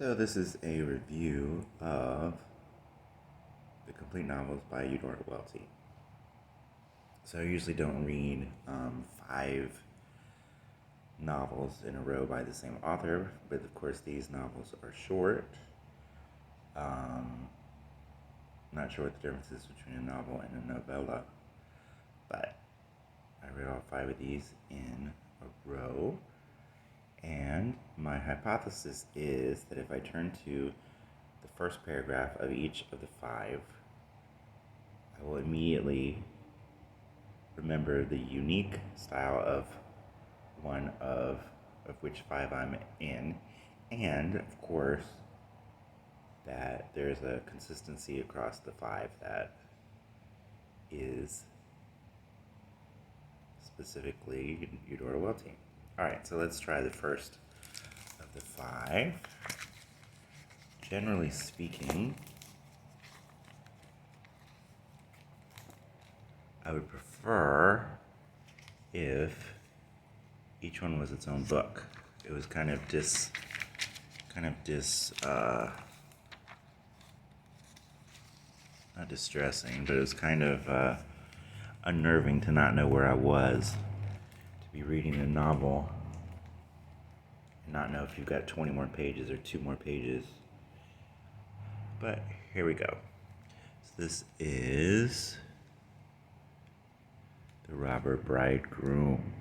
So this is a review of the complete novels by Eudora Welty. So I usually don't read 5 novels in a row by the same author, but of course these novels are short. Not sure what the difference is between a novel and a novella, but I read all 5 of these in a row. And my hypothesis is that if I turn to the first paragraph of each of the 5, I will immediately remember the unique style of one of which 5 I'm in, and of course that there's a consistency across the 5 that is specifically Eudora Welty. Alright, so let's try the first of the 5. Generally speaking, I would prefer if each one was its own book. It was kind of not distressing, but it was kind of unnerving to not know where I was, to be reading a novel and not know if you've got 20 more pages or 2 more pages. But here we go. So this is The Robber Bridegroom,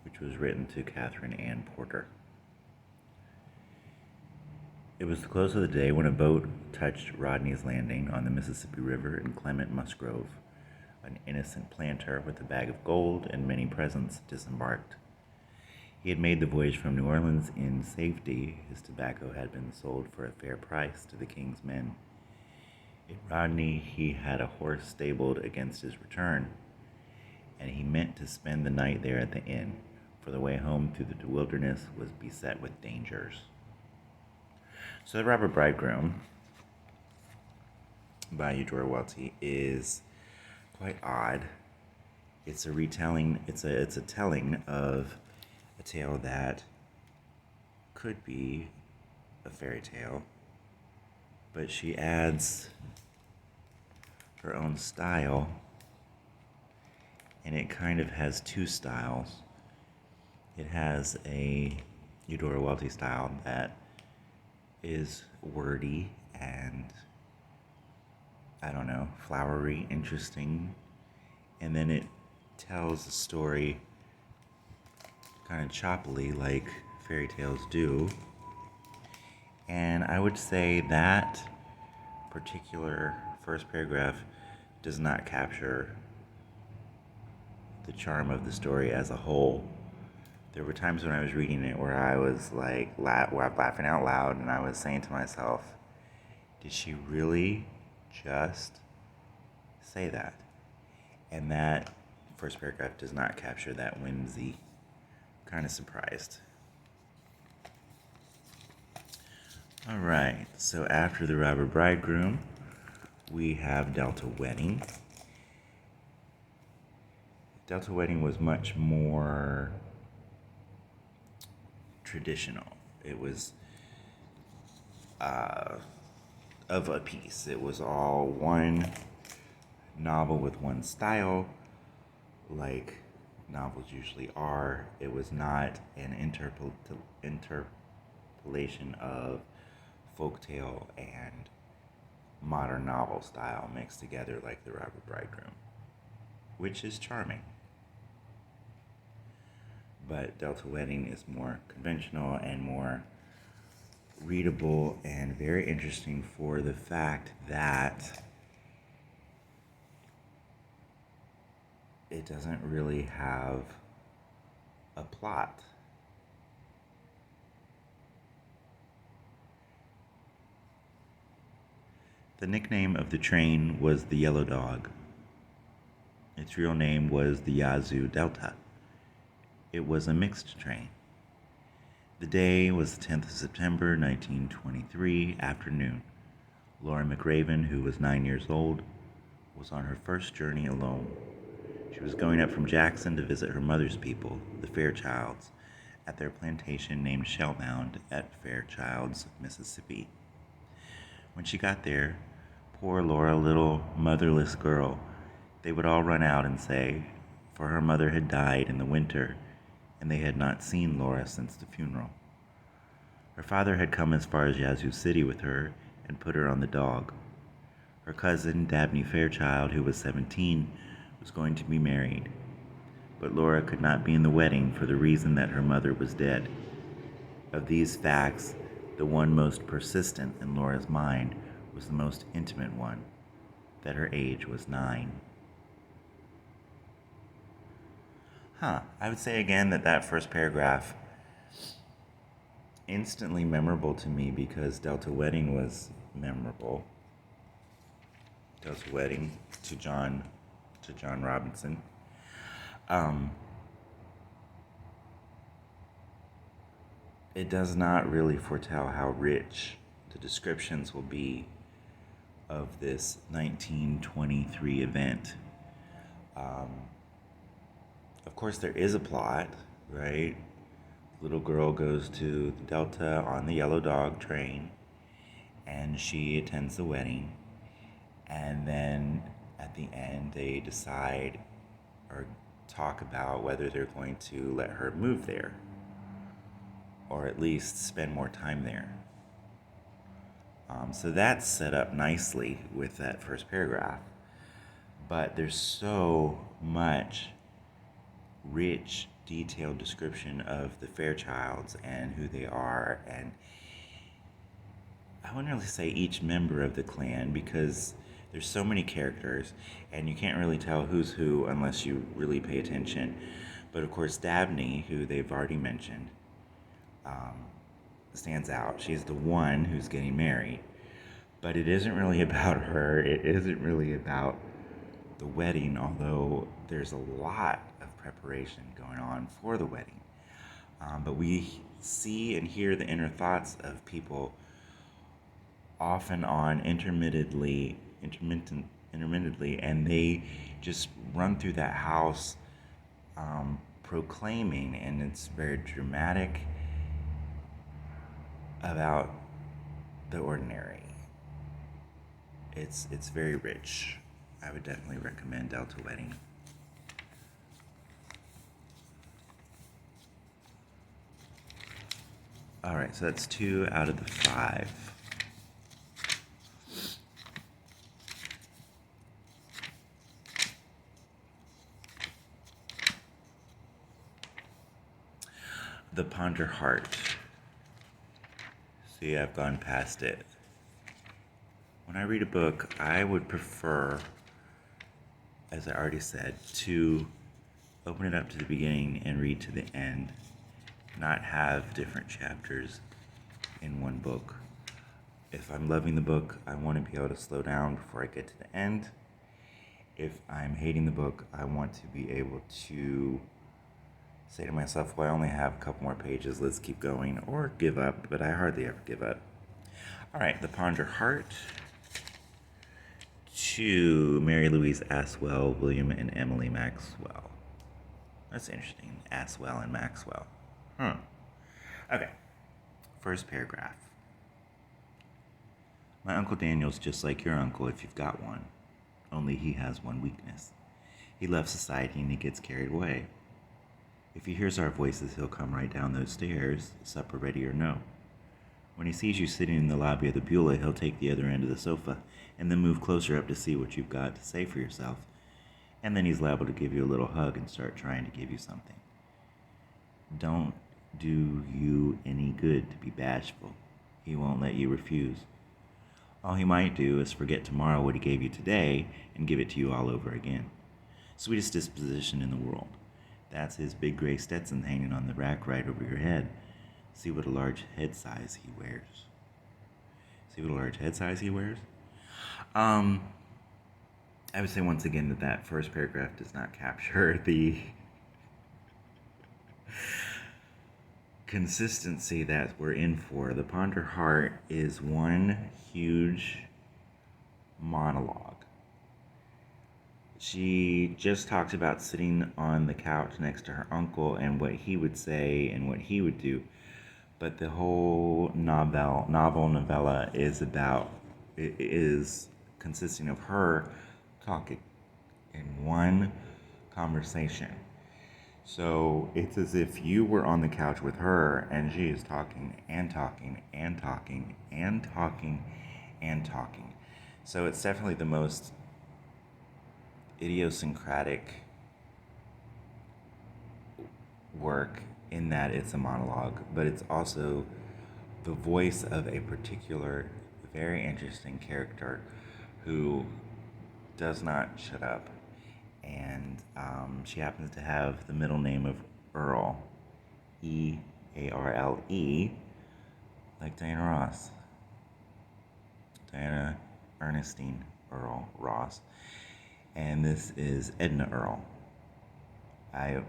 which was written to Catherine Ann Porter. It was the close of the day when a boat touched Rodney's Landing on the Mississippi River, and Clement Musgrove, an innocent planter with a bag of gold and many presents, disembarked. He had made the voyage from New Orleans in safety. His tobacco had been sold for a fair price to the king's men. In Rodney he had a horse stabled against his return, and he meant to spend the night there at the inn, for the way home through the wilderness was beset with dangers. So The Robber Bridegroom by Eudora Welty is quite odd. It's a retelling, it's a telling of a tale that could be a fairy tale, but she adds her own style, and it kind of has 2 styles. It has a Eudora Welty style that is wordy and, flowery, interesting, and then it tells the story kind of choppily like fairy tales do. And I would say that particular first paragraph does not capture the charm of the story as a whole. There were times when I was reading it where I was like laughing out loud, and I was saying to myself, did she really just say that? And that first paragraph does not capture that whimsy. Kind of surprised. Alright, so after The Robber Bridegroom, we have Delta Wedding. Delta Wedding was much more traditional. It was of a piece. It was all one novel with one style, like novels usually are. It was not an interpolation of folktale and modern novel style mixed together like The Robber Bridegroom, which is charming. But Delta Wedding is more conventional and more readable and very interesting for the fact that it doesn't really have a plot. The nickname of the train was the Yellow Dog. Its real name was the Yazoo Delta. It was a mixed train. The day was the 10th of September, 1923, afternoon. Laura McRaven, who was 9 years old, was on her first journey alone. She was going up from Jackson to visit her mother's people, the Fairchilds, at their plantation named Shellbound at Fairchilds, Mississippi. When she got there, poor Laura, little motherless girl, they would all run out and say, for her mother had died in the winter, and they had not seen Laura since the funeral. Her father had come as far as Yazoo City with her and put her on the dog. Her cousin, Dabney Fairchild, who was 17, was going to be married. But Laura could not be in the wedding for the reason that her mother was dead. Of these facts, the one most persistent in Laura's mind was the most intimate one, that her age was 9. I would say again that first paragraph instantly memorable to me because Delta Wedding was memorable. Delta Wedding to John Robinson. It does not really foretell how rich the descriptions will be of this 1923 event. Of course, there is a plot, right? Little girl goes to the Delta on the Yellow Dog train, and she attends the wedding. And then at the end, they decide or talk about whether they're going to let her move there, or at least spend more time there. So that's set up nicely with that first paragraph. But there's so much rich, detailed description of the Fairchilds and who they are, and I wouldn't really say each member of the clan because there's so many characters and you can't really tell who's who unless you really pay attention. But of course, Dabney, who they've already mentioned, stands out. She's the one who's getting married. But it isn't really about her. It isn't really about the wedding, although there's a lot of preparation going on for the wedding. But we see and hear the inner thoughts of people off and on intermittently, and they just run through that house proclaiming, and it's very dramatic about the ordinary. It's very rich. I would definitely recommend Delta Wedding. All right, so that's 2 out of the 5. The Ponder Heart. See, I've gone past it. When I read a book, I would prefer, as I already said, to open it up to the beginning and read to the end, not have different chapters in one book. If I'm loving the book, I want to be able to slow down before I get to the end. If I'm hating the book, I want to be able to say to myself, well, I only have a couple more pages, let's keep going, or give up, but I hardly ever give up. All right, The Ponder Heart. To Mary Louise Aswell, William and Emily Maxwell. That's interesting, Aswell and Maxwell. Okay, first paragraph. My Uncle Daniel's just like your uncle if you've got one, only he has one weakness. He loves society and he gets carried away. If he hears our voices, he'll come right down those stairs, supper ready or no. When he sees you sitting in the lobby of the Beulah, he'll take the other end of the sofa and then move closer up to see what you've got to say for yourself. And then he's liable to give you a little hug and start trying to give you something. Don't do you any good to be bashful. He won't let you refuse. All he might do is forget tomorrow what he gave you today and give it to you all over again. Sweetest disposition in the world. That's his big gray Stetson hanging on the rack right over your head. See what a large head size he wears. I would say once again that first paragraph does not capture the consistency that we're in for. The Ponder Heart is one huge monologue. she just talked about sitting on the couch next to her uncle and what he would say and what he would do. But the whole novella is consisting of her talking in one conversation. So it's as if you were on the couch with her and she is talking and talking and talking and talking and talking. So it's definitely the most idiosyncratic work in that it's a monologue, but it's also the voice of a particular very interesting character who does not shut up. And she happens to have the middle name of Earl, Earle, like Diana Ross. Diana Ernestine Earl Ross. And this is Edna Earl. I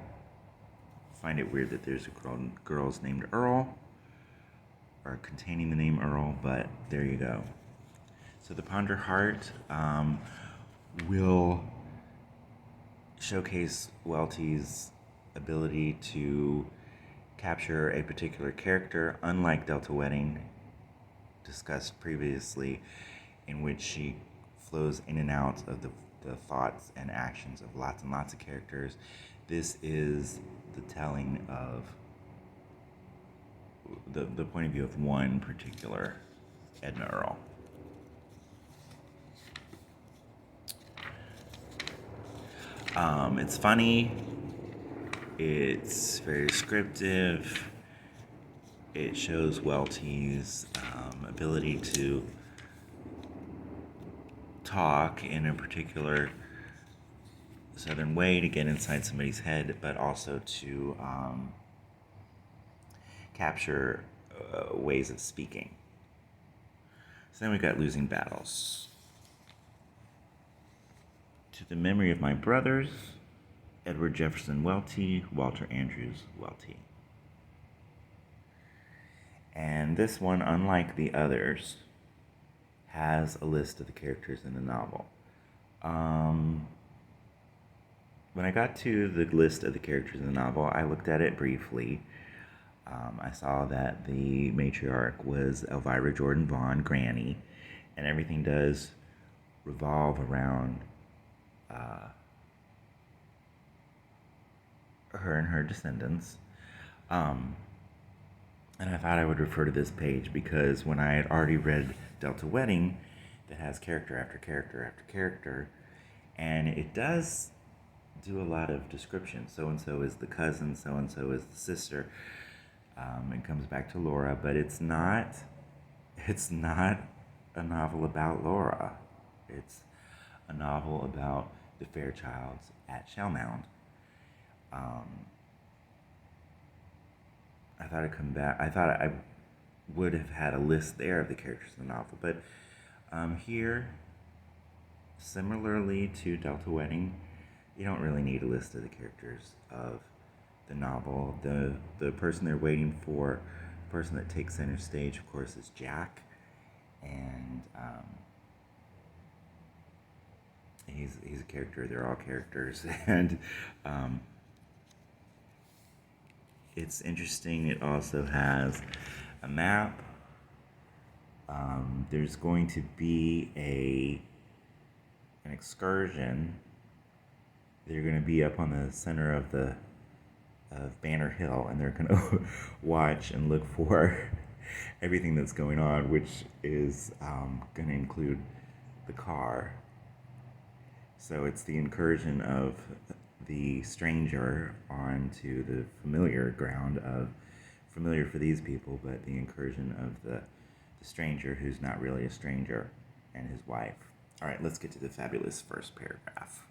find it weird that there's girls named Earl, or containing the name Earl, but there you go. So the Ponder Heart will showcase Welty's ability to capture a particular character, unlike Delta Wedding, discussed previously, in which she flows in and out of the thoughts and actions of lots and lots of characters. This is the telling of the point of view of one particular Edna Earl. It's funny. It's very descriptive. It shows Welty's ability to talk in a particular Southern way to get inside somebody's head, but also to capture ways of speaking. So then we got Losing Battles. To the memory of my brothers, Edward Jefferson Welty, Walter Andrews Welty. And this one, unlike the others, has a list of the characters in the novel. When I got to the list of the characters in the novel, I looked at it briefly. I saw that the matriarch was Elvira Jordan Vaughn, Granny, and everything does revolve around her and her descendants. And I thought I would refer to this page because when I had already read Delta Wedding, that has character after character after character, and it does do a lot of description. So-and-so is the cousin, so-and-so is the sister. It comes back to Laura, but it's not a novel about Laura. It's a novel about the Fairchilds at Shellmound. I thought I would have had a list there of the characters in the novel, but here, similarly to Delta Wedding, you don't really need a list of the characters of the novel. The person they're waiting for, the person that takes center stage, of course, is Jack, and he's a character. They're all characters, and it's interesting. It also has a map. There's going to be an excursion. They're going to be up on the center of Banner Hill, and they're going to watch and look for everything that's going on, which is going to include the car. So it's the incursion of the stranger onto the familiar ground of familiar for these people, but the incursion of the stranger who's not really a stranger and his wife. All right, let's get to the fabulous first paragraph.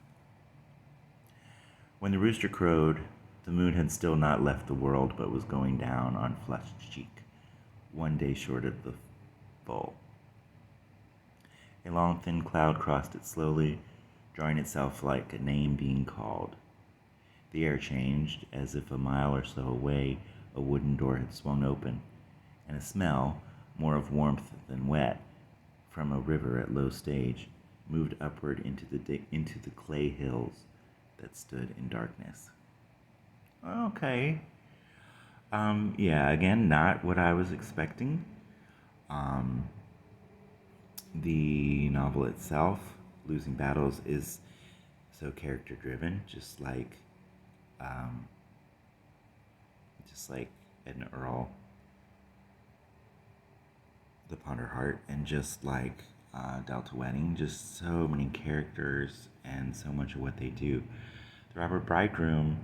When the rooster crowed, the moon had still not left the world, but was going down on flushed cheek, one day short of the full. A long, thin cloud crossed it slowly, drawing itself like a name being called. The air changed, as if a mile or so away a wooden door had swung open, and a smell, more of warmth than wet, from a river at low stage, moved upward into the clay hills that stood in darkness. Okay. Yeah, again, not what I was expecting. Um, the novel itself, Losing Battles, is so character driven, um, just like Edna Earl, The Ponder Heart, and just like Delta Wedding, just so many characters and so much of what they do. The Robert Bridegroom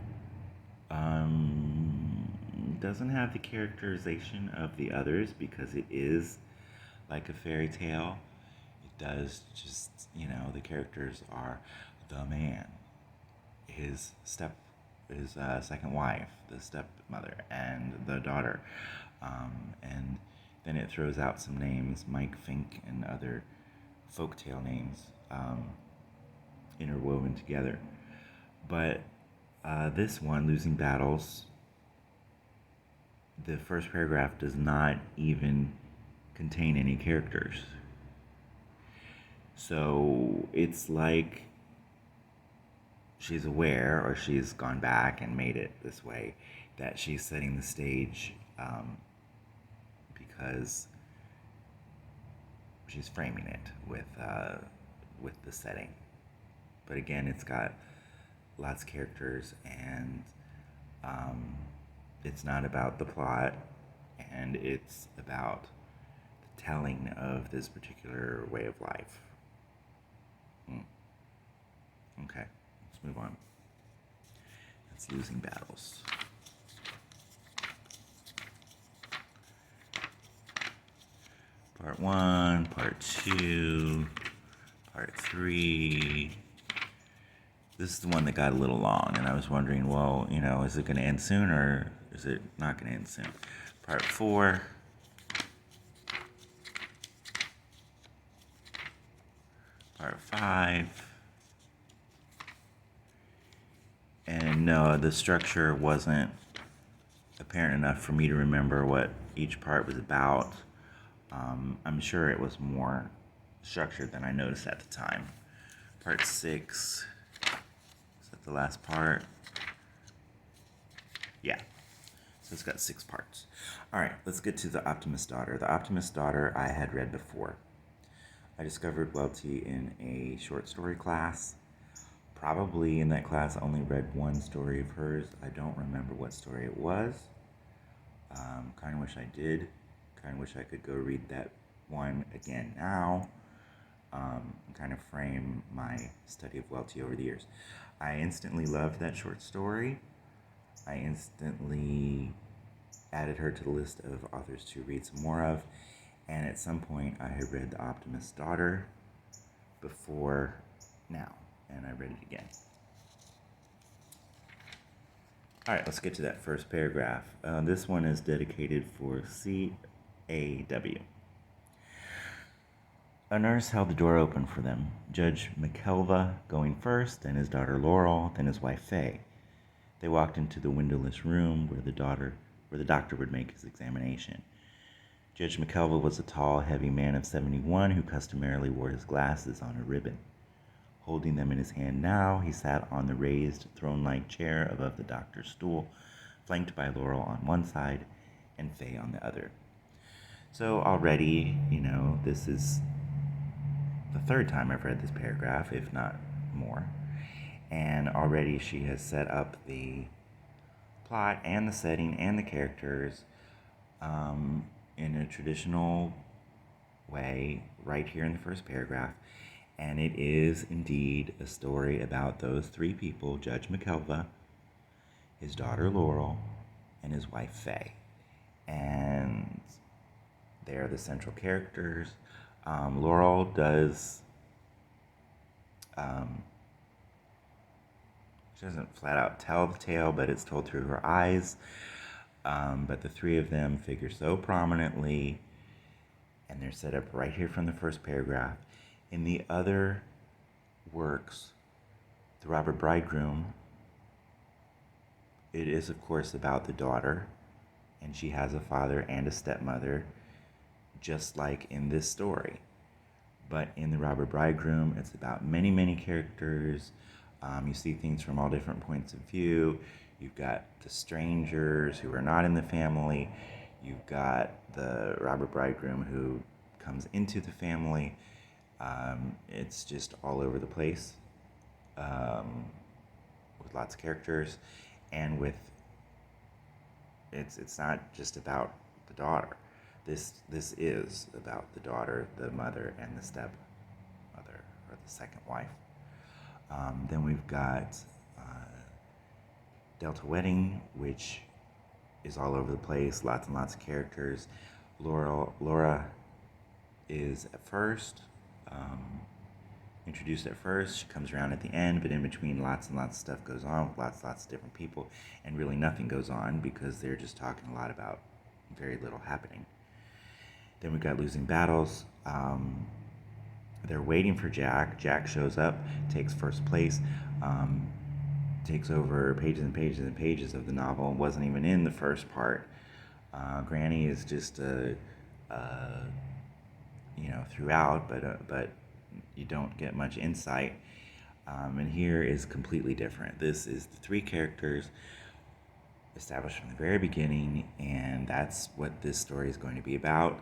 doesn't have the characterization of the others because it is like a fairy tale. It does just, the characters are the man, his second wife, the stepmother, and the daughter. And then it throws out some names, Mike Fink and other folktale names interwoven together. But this one, Losing Battles, the first paragraph does not even contain any characters. So it's like she's aware, or she's gone back and made it this way, that she's setting the stage because she's framing it with the setting. But again, it's got lots of characters, and it's not about the plot, and it's about the telling of this particular way of life. Okay, let's move on. That's Losing Battles. Part 1, Part 2, Part 3. This is the one that got a little long, and I was wondering, well, is it going to end soon, or is it not going to end soon? Part 4. Part 5. And no, the structure wasn't apparent enough for me to remember what each part was about. I'm sure it was more structured than I noticed at the time. Part 6. Is that the last part? Yeah. So it's got 6 parts. All right, let's get to The Optimist Daughter. The Optimist Daughter I had read before. I discovered Welty in a short story class. Probably in that class I only read one story of hers. I don't remember what story it was. Kind of wish I did. Kind of wish I could go read that one again now. And kind of frame my study of Welty over the years. I instantly loved that short story. I instantly added her to the list of authors to read some more of. And at some point I had read The Optimist Daughter before now. And I read it again. All right, let's get to that first paragraph. This one is dedicated for C.A.W. A nurse held the door open for them, Judge McKelvey going first, then his daughter Laurel, then his wife Fay. They walked into the windowless room where the doctor would make his examination. Judge McKelvey was a tall, heavy man of 71 who customarily wore his glasses on a ribbon. Holding them in his hand now, he sat on the raised throne-like chair above the doctor's stool, flanked by Laurel on one side and Fay on the other. So already, this is the third time I've read this paragraph, if not more. And already she has set up the plot and the setting and the characters in a traditional way right here in the first paragraph. And it is indeed a story about those 3 people, Judge McKelvey, his daughter Laurel, and his wife Fay. And they are the central characters. Laurel does, she doesn't flat out tell the tale, but it's told through her eyes. But the 3 of them figure so prominently, and they're set up right here from the first paragraph. In the other works, The Robert Bridegroom, it is, of course, about the daughter, and she has a father and a stepmother, just like in this story. But in The Robber Bridegroom, it's about many, many characters. You see things from all different points of view. You've got the strangers who are not in the family. You've got the robber bridegroom who comes into the family. It's just all over the place, with lots of characters, and with it's not just about the daughter. This is about the daughter, the mother, and the stepmother, or the second wife. Then we've got Delta Wedding, which is all over the place, lots and lots of characters. Laura is at first introduced at first. She comes around at the end, but in between, lots and lots of stuff goes on with lots of different people, and really nothing goes on because they're just talking a lot about very little happening. Then we've got Losing Battles. They're waiting for Jack. Jack shows up, takes first place, takes over pages and pages and pages of the novel, and wasn't even in the first part. Granny is just throughout, but you don't get much insight. And here is completely different. This is the three characters established from the very beginning, and that's what this story is going to be about.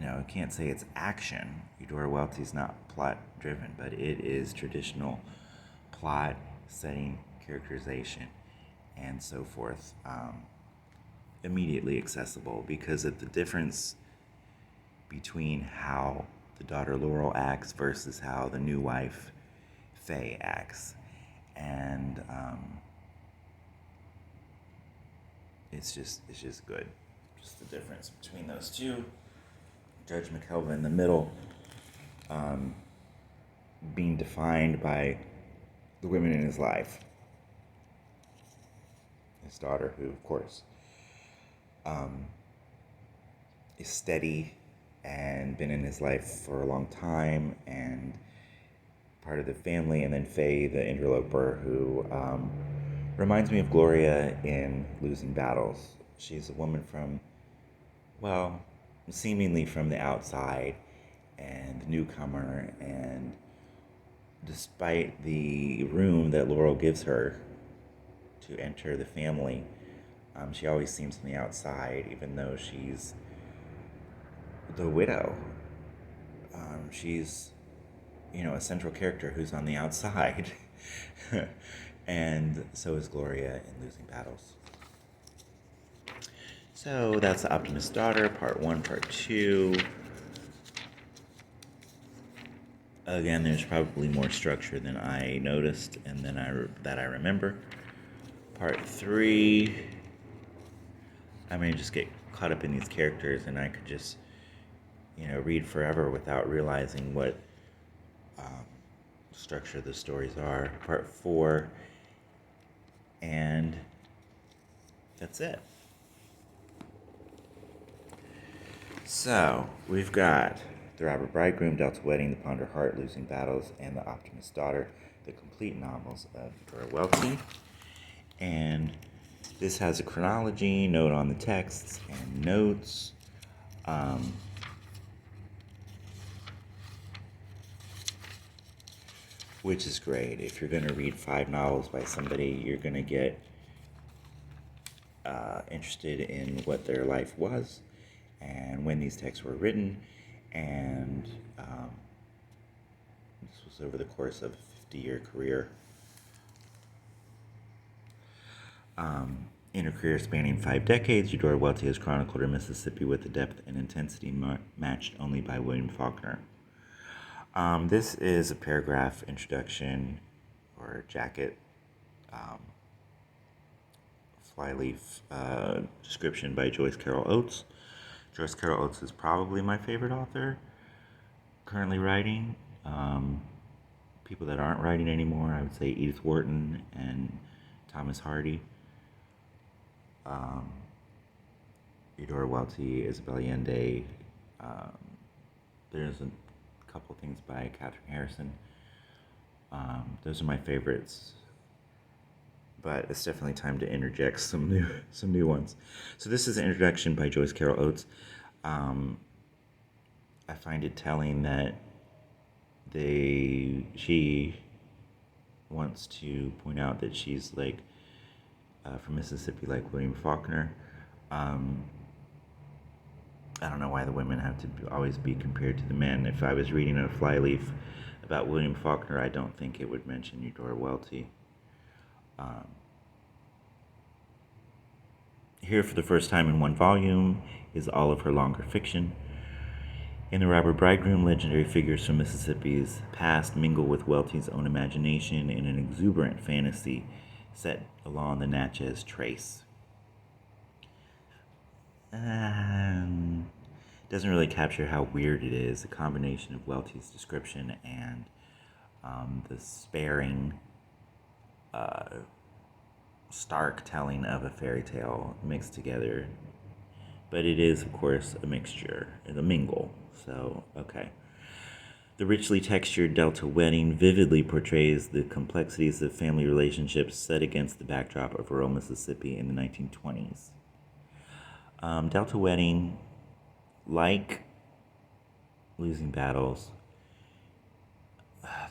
I can't say it's action. Eudora Welty is not plot driven, but it is traditional plot, setting, characterization, and so forth. Immediately accessible because of the difference between how the daughter Laurel acts versus how the new wife Faye acts. And it's just good. Just the difference between those two. Judge McKelvin in the middle, being defined by the women in his life. His daughter, who, of course, is steady and been in his life for a long time and part of the family. And then Faye, the interloper, who reminds me of Gloria in Losing Battles. She's a woman from, seemingly from the outside and the newcomer, and despite the room that Laurel gives her to enter the family, she always seems on the outside, even though she's the widow. She's, a central character who's on the outside. And so is Gloria in Losing Battles. So that's The Optimist Daughter, Part 1, Part 2. Again, there's probably more structure than I noticed and that I remember. Part 3, I may just get caught up in these characters and I could just, read forever without realizing what structure the stories are. Part 4, and that's it. So, we've got The Robber Bridegroom, Delta Wedding, The Ponder Heart, Losing Battles, and The Optimist Daughter, the complete novels of Eudora Welty. And this has a chronology, note on the texts, and notes. Which is great. If you're going to read 5 novels by somebody, you're going to get interested in what their life was and when these texts were written, and this was over the course of a 50-year career. In her career spanning 5 decades, Eudora Welty has chronicled her Mississippi with a depth and intensity matched only by William Faulkner. This is a paragraph introduction or jacket flyleaf description by Joyce Carol Oates. Joyce Carol Oates is probably my favorite author currently writing. People that aren't writing anymore, I would say Edith Wharton and Thomas Hardy. Eudora Welty, Isabel Allende. There's a couple things by Catherine Harrison. Those are my favorites. But it's definitely time to interject some new ones. So this is an introduction by Joyce Carol Oates. I find it telling that she wants to point out that she's like from Mississippi, like William Faulkner. Um, I don't know why the women have to always be compared to the men. If I was reading a flyleaf about William Faulkner, I don't think it would mention Eudora Welty. Um, Here, for the first time in one volume, is all of her longer fiction. In The Robber Bridegroom, legendary figures from Mississippi's past mingle with Welty's own imagination in an exuberant fantasy set along the Natchez Trace. Doesn't really capture how weird it is, the combination of Welty's description and the sparing, stark telling of a fairy tale mixed together. But it is, of course, a mixture, a mingle. So, okay. The richly textured Delta wedding vividly portrays the complexities of family relationships set against the backdrop of rural Mississippi in the 1920s. Delta wedding, like Losing Battles,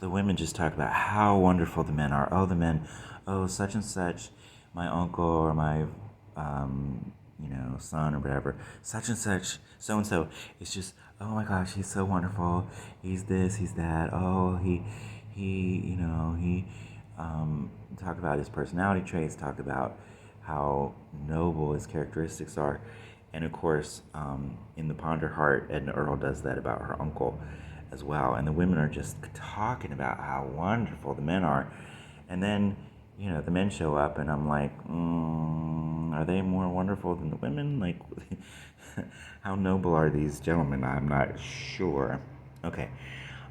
the women just talk about how wonderful the men are. Oh, the men, oh, such and such, my uncle or my, son or whatever, such and such, so and so. It's just, oh my gosh, he's so wonderful. He's this, he's that. Oh, he, talk about his personality traits, talk about how noble his characteristics are. And of course, in The Ponder Heart, Edna Earl does that about her uncle as well. And the women are just talking about how wonderful the men are. And then, the men show up, and I'm like, are they more wonderful than the women? Like, how noble are these gentlemen? I'm not sure. Okay.